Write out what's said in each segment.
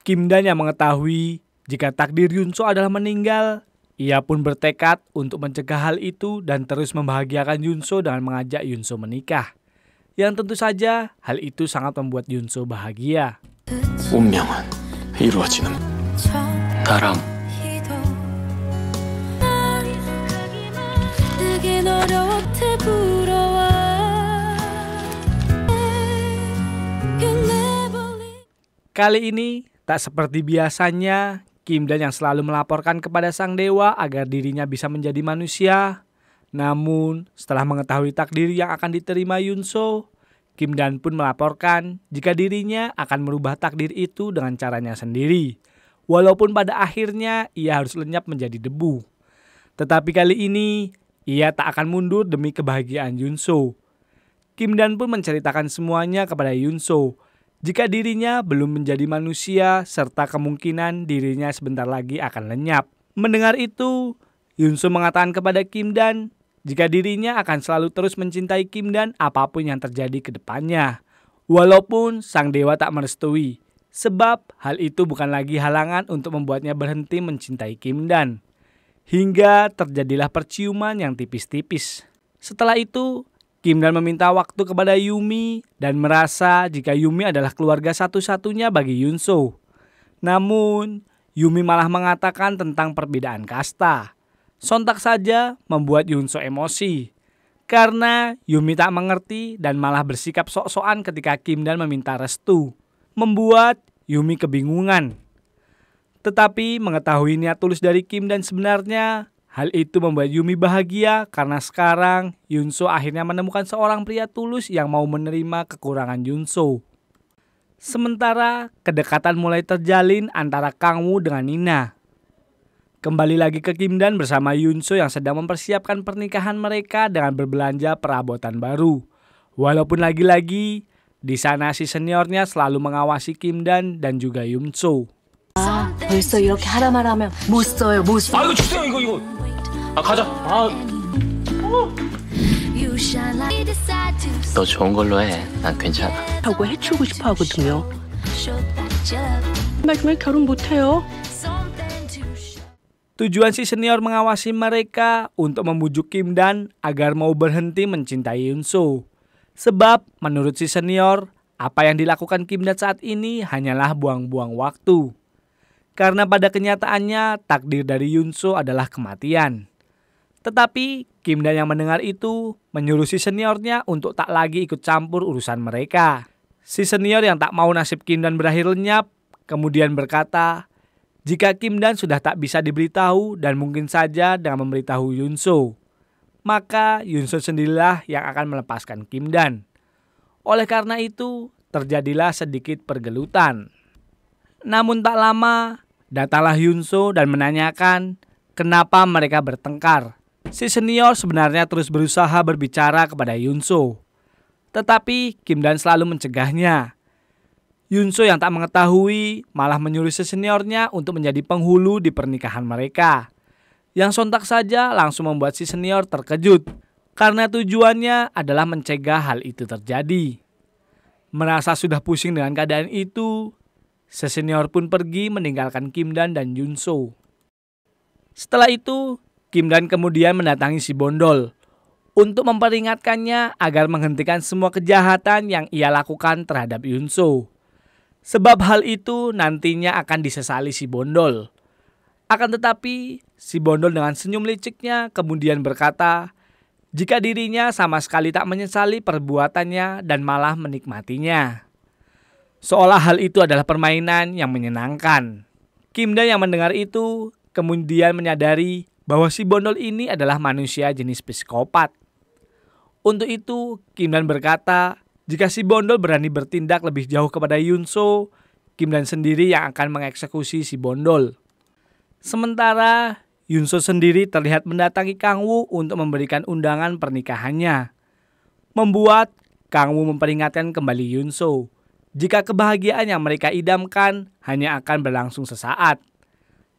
Kim Dan yang mengetahui jika takdir Yunso adalah meninggal, ia pun bertekad untuk mencegah hal itu dan terus membahagiakan Yunso dengan mengajak Yunso menikah. Yang tentu saja hal itu sangat membuat Yunso bahagia. 운명은 이루어지는 나랑 Kali ini tak seperti biasanya, Kim Dan yang selalu melaporkan kepada sang dewa agar dirinya bisa menjadi manusia. Namun setelah mengetahui takdir yang akan diterima Yunso, Kim Dan pun melaporkan jika dirinya akan merubah takdir itu dengan caranya sendiri. Walaupun pada akhirnya ia harus lenyap menjadi debu. Tetapi kali ini ia tak akan mundur demi kebahagiaan Yunso. Kim Dan pun menceritakan semuanya kepada Yunso. Jika dirinya belum menjadi manusia serta kemungkinan dirinya sebentar lagi akan lenyap. Mendengar itu, Yunso mengatakan kepada Kim Dan jika dirinya akan selalu terus mencintai Kim Dan apapun yang terjadi ke depannya. Walaupun sang dewa tak merestui, sebab hal itu bukan lagi halangan untuk membuatnya berhenti mencintai Kim Dan. Hingga terjadilah perciuman yang tipis-tipis. Setelah itu, Kim Dan meminta waktu kepada Yumi dan merasa jika Yumi adalah keluarga satu-satunya bagi Yunso. Namun, Yumi malah mengatakan tentang perbedaan kasta. Sontak saja membuat Yunso emosi. Karena Yumi tak mengerti dan malah bersikap sok-sokan ketika Kim Dan meminta restu. Membuat Yumi kebingungan. Tetapi mengetahui niat tulus dari Kim Dan sebenarnya, hal itu membuat Yumi bahagia karena sekarang Yunso akhirnya menemukan seorang pria tulus yang mau menerima kekurangan Yunso. Sementara kedekatan mulai terjalin antara Kangwoo dengan Nina. Kembali lagi ke Kim Dan bersama Yunso yang sedang mempersiapkan pernikahan mereka dengan berbelanja perabotan baru. Walaupun lagi-lagi di sana si seniornya selalu mengawasi Kim Dan juga Yunso. 벌써 이렇게 하라 말아 하면 못 써요, 못 써. 이거 주세요 이거. 가자. 너 좋은 걸로 해. 난 괜찮아. 하고 해치우고 싶어 하거든요. 정말 결혼 못 해요. Tujuan si senior mengawasi mereka untuk membujuk Kim Dan agar mau berhenti mencintai Yunso. Sebab menurut si senior, apa yang dilakukan Kim Dan saat ini hanyalah buang-buang waktu. Karena pada kenyataannya takdir dari Yunso adalah kematian. Tetapi Kim Dan yang mendengar itu menyuruh si seniornya untuk tak lagi ikut campur urusan mereka. Si senior yang tak mau nasib Kim Dan berakhir lenyap kemudian berkata, jika Kim Dan sudah tak bisa diberitahu dan mungkin saja dengan memberitahu Yunso, maka Yunso sendirilah yang akan melepaskan Kim Dan. Oleh karena itu terjadilah sedikit pergelutan. Namun tak lama datanglah Yunso dan menanyakan kenapa mereka bertengkar. Si senior sebenarnya terus berusaha berbicara kepada Yunso. Tetapi Kim Dan selalu mencegahnya. Yunso yang tak mengetahui malah menyuruh si seniornya untuk menjadi penghulu di pernikahan mereka. Yang sontak saja langsung membuat si senior terkejut. Karena tujuannya adalah mencegah hal itu terjadi. Merasa sudah pusing dengan keadaan itu, si senior pun pergi meninggalkan Kim Dan Yunso. Setelah itu, Kim Dan kemudian mendatangi si Bondol untuk memperingatkannya agar menghentikan semua kejahatan yang ia lakukan terhadap Yunso. Sebab hal itu nantinya akan disesali si Bondol. Akan tetapi, si Bondol dengan senyum liciknya kemudian berkata, jika dirinya sama sekali tak menyesali perbuatannya dan malah menikmatinya. Seolah hal itu adalah permainan yang menyenangkan. Kim Dan yang mendengar itu kemudian menyadari bahwa si Bondol ini adalah manusia jenis psikopat. Untuk itu, Kim Dan berkata, jika si Bondol berani bertindak lebih jauh kepada Yunso, Kim Dan sendiri yang akan mengeksekusi si Bondol. Sementara Yunso sendiri terlihat mendatangi Kangwoo untuk memberikan undangan pernikahannya. Membuat Kangwoo memperingatkan kembali Yunso jika kebahagiaan yang mereka idamkan hanya akan berlangsung sesaat.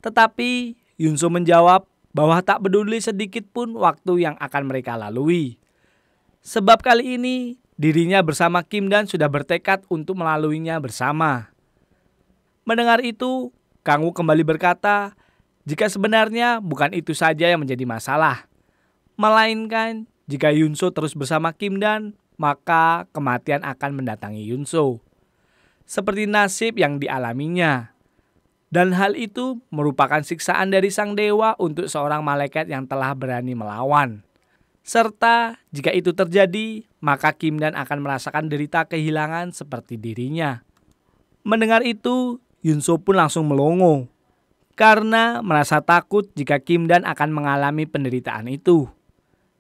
Tetapi Yunso menjawab bahwa tak peduli sedikit pun waktu yang akan mereka lalui. Sebab kali ini dirinya bersama Kim Dan sudah bertekad untuk melaluinya bersama. Mendengar itu, Kang Wu kembali berkata, jika sebenarnya bukan itu saja yang menjadi masalah, melainkan jika Yunso terus bersama Kim Dan, maka kematian akan mendatangi Yunso, seperti nasib yang dialaminya. Dan hal itu merupakan siksaan dari sang dewa untuk seorang malaikat yang telah berani melawan. Serta jika itu terjadi, maka Kim Dan akan merasakan derita kehilangan seperti dirinya. Mendengar itu, Yunso pun langsung melongo karena merasa takut jika Kim Dan akan mengalami penderitaan itu.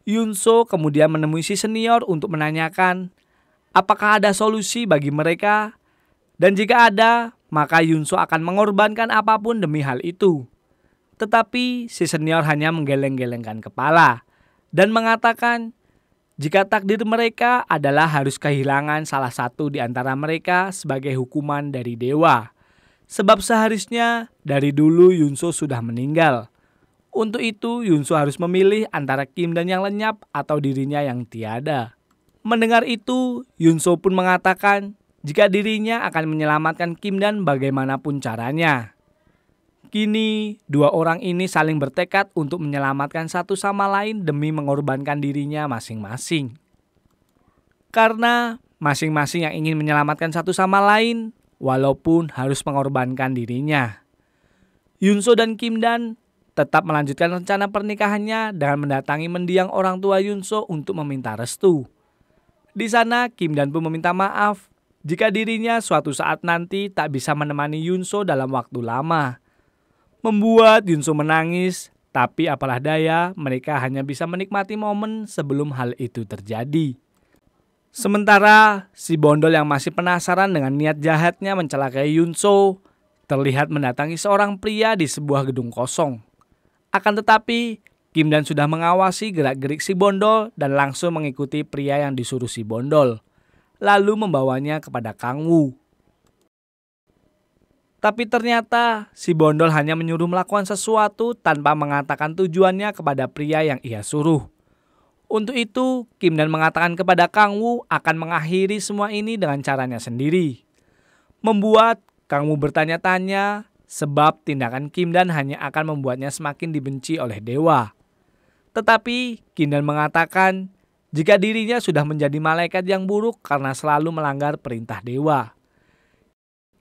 Yunso kemudian menemui si senior untuk menanyakan apakah ada solusi bagi mereka, dan jika ada, maka Yunso akan mengorbankan apapun demi hal itu. Tetapi si senior hanya menggeleng-gelengkan kepala dan mengatakan jika takdir mereka adalah harus kehilangan salah satu di antara mereka sebagai hukuman dari dewa. Sebab seharusnya dari dulu Yunso sudah meninggal. Untuk itu Yunso harus memilih antara Kim Dan yang lenyap atau dirinya yang tiada. Mendengar itu, Yunso pun mengatakan jika dirinya akan menyelamatkan Kim Dan bagaimanapun caranya. Kini, dua orang ini saling bertekad untuk menyelamatkan satu sama lain demi mengorbankan dirinya masing-masing. Karena masing-masing yang ingin menyelamatkan satu sama lain, walaupun harus mengorbankan dirinya. Yunso dan Kim Dan tetap melanjutkan rencana pernikahannya dengan mendatangi mendiang orang tua Yunso untuk meminta restu. Di sana, Kim Dan pun meminta maaf jika dirinya suatu saat nanti tak bisa menemani Yunso dalam waktu lama. Membuat Yunso menangis, tapi apalah daya, mereka hanya bisa menikmati momen sebelum hal itu terjadi. Sementara si bondol yang masih penasaran dengan niat jahatnya mencelakai Yunso terlihat mendatangi seorang pria di sebuah gedung kosong. Akan tetapi, Kim Dan sudah mengawasi gerak-gerik si bondol dan langsung mengikuti pria yang disuruh si bondol, lalu membawanya kepada Kang Wu. Tapi ternyata si bondol hanya menyuruh melakukan sesuatu tanpa mengatakan tujuannya kepada pria yang ia suruh. Untuk itu, Kim Dan mengatakan kepada Kang Wu akan mengakhiri semua ini dengan caranya sendiri. Membuat Kang Wu bertanya-tanya sebab tindakan Kim Dan hanya akan membuatnya semakin dibenci oleh dewa. Tetapi Kim Dan mengatakan jika dirinya sudah menjadi malaikat yang buruk karena selalu melanggar perintah dewa.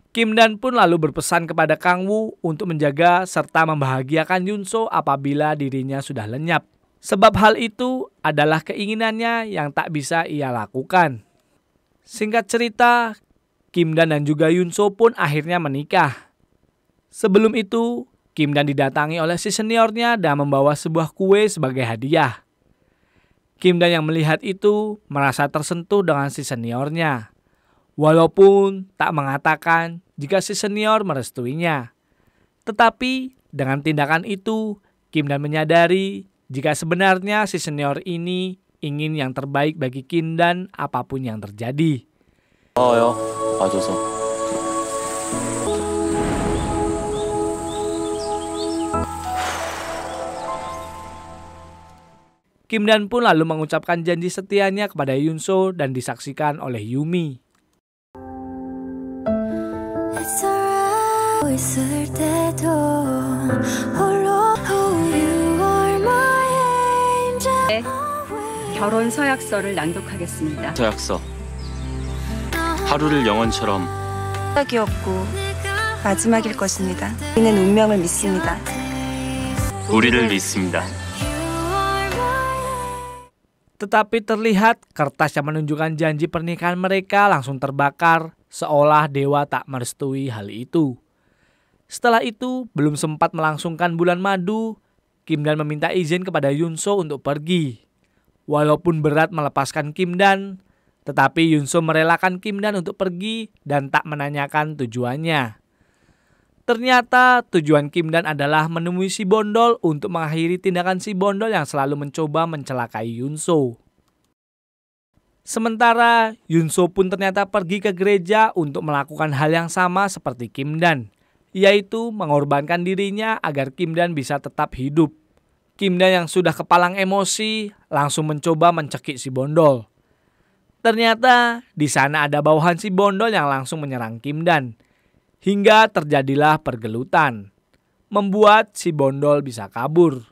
Kim Dan pun lalu berpesan kepada Kang Wu untuk menjaga serta membahagiakan Yunso apabila dirinya sudah lenyap. Sebab hal itu adalah keinginannya yang tak bisa ia lakukan. Singkat cerita, Kim Dan juga Yunso pun akhirnya menikah. Sebelum itu, Kim Dan didatangi oleh si seniornya dan membawa sebuah kue sebagai hadiah. Kim Dan yang melihat itu merasa tersentuh dengan si seniornya. Walaupun tak mengatakan jika si senior merestuinya. Tetapi dengan tindakan itu, Kim Dan menyadari jika sebenarnya si senior ini ingin yang terbaik bagi Kim Dan apapun yang terjadi. 야, 와줘서. Kim Dan pun lalu mengucapkan janji setianya kepada Yunso dan disaksikan oleh Yumi. 결혼 서약서를 낭독하겠습니다. 서약서. 하루를 영원처럼. 마지막이었고 마지막일 것입니다. 우리는 운명을 믿습니다. 우리를 믿습니다. Tetapi terlihat kertas yang menunjukkan janji pernikahan mereka langsung terbakar seolah dewa tak merestui hal itu. Setelah itu belum sempat melangsungkan bulan madu, Kim Dan meminta izin kepada Yunso untuk pergi. Walaupun berat melepaskan Kim Dan, tetapi Yunso merelakan Kim Dan untuk pergi dan tak menanyakan tujuannya. Ternyata tujuan Kim Dan adalah menemui si bondol untuk mengakhiri tindakan si bondol yang selalu mencoba mencelakai Yunso. Sementara Yunso pun ternyata pergi ke gereja untuk melakukan hal yang sama seperti Kim Dan, yaitu mengorbankan dirinya agar Kim Dan bisa tetap hidup. Kim Dan yang sudah kepalang emosi langsung mencoba mencekik si bondol. Ternyata di sana ada bawahan si bondol yang langsung menyerang Kim Dan. Hingga terjadilah pergelutan, membuat si Bondol bisa kabur.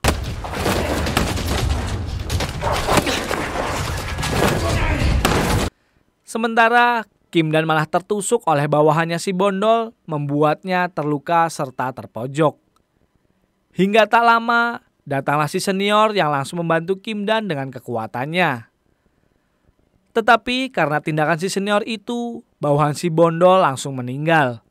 Sementara Kim Dan malah tertusuk oleh bawahannya si Bondol, membuatnya terluka serta terpojok. Hingga tak lama, datanglah si senior yang langsung membantu Kim Dan dengan kekuatannya. Tetapi karena tindakan si senior itu, bawahan si Bondol langsung meninggal.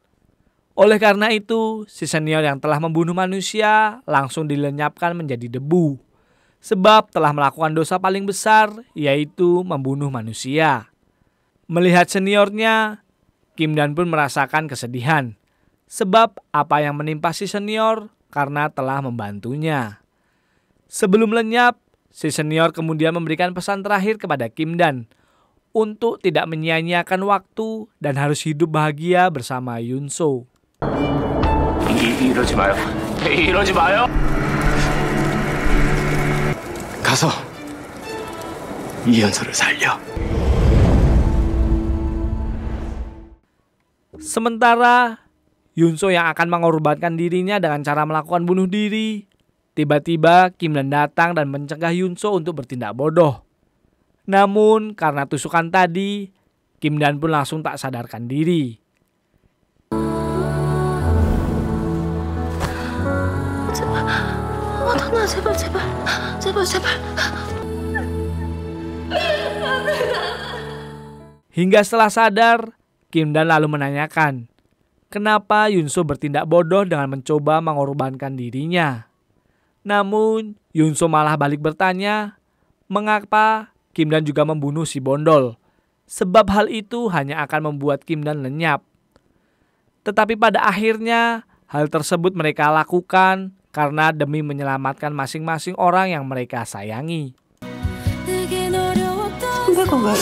Oleh karena itu, si senior yang telah membunuh manusia langsung dilenyapkan menjadi debu. Sebab telah melakukan dosa paling besar, yaitu membunuh manusia. Melihat seniornya, Kim Dan pun merasakan kesedihan. Sebab apa yang menimpa si senior karena telah membantunya. Sebelum lenyap, si senior kemudian memberikan pesan terakhir kepada Kim Dan untuk tidak menyia-nyiakan waktu dan harus hidup bahagia bersama Yunso. 이러지 마요. 이러지 마요. 가서 이현서를 살려. Sementara Yunso yang akan mengorbankan dirinya dengan cara melakukan bunuh diri, tiba-tiba Kim Dan datang dan mencegah Yunso untuk bertindak bodoh. Namun karena tusukan tadi, Kim Dan pun langsung tak sadarkan diri. 제발. Hingga setelah sadar, Kim Dan lalu menanyakan, kenapa Yunso bertindak bodoh dengan mencoba mengorbankan dirinya. Namun, Yunso malah balik bertanya, mengapa Kim Dan juga membunuh si Bondol. Sebab hal itu hanya akan membuat Kim Dan lenyap. Tetapi pada akhirnya, hal tersebut mereka lakukan karena demi menyelamatkan masing-masing orang yang mereka sayangi. 내가 왜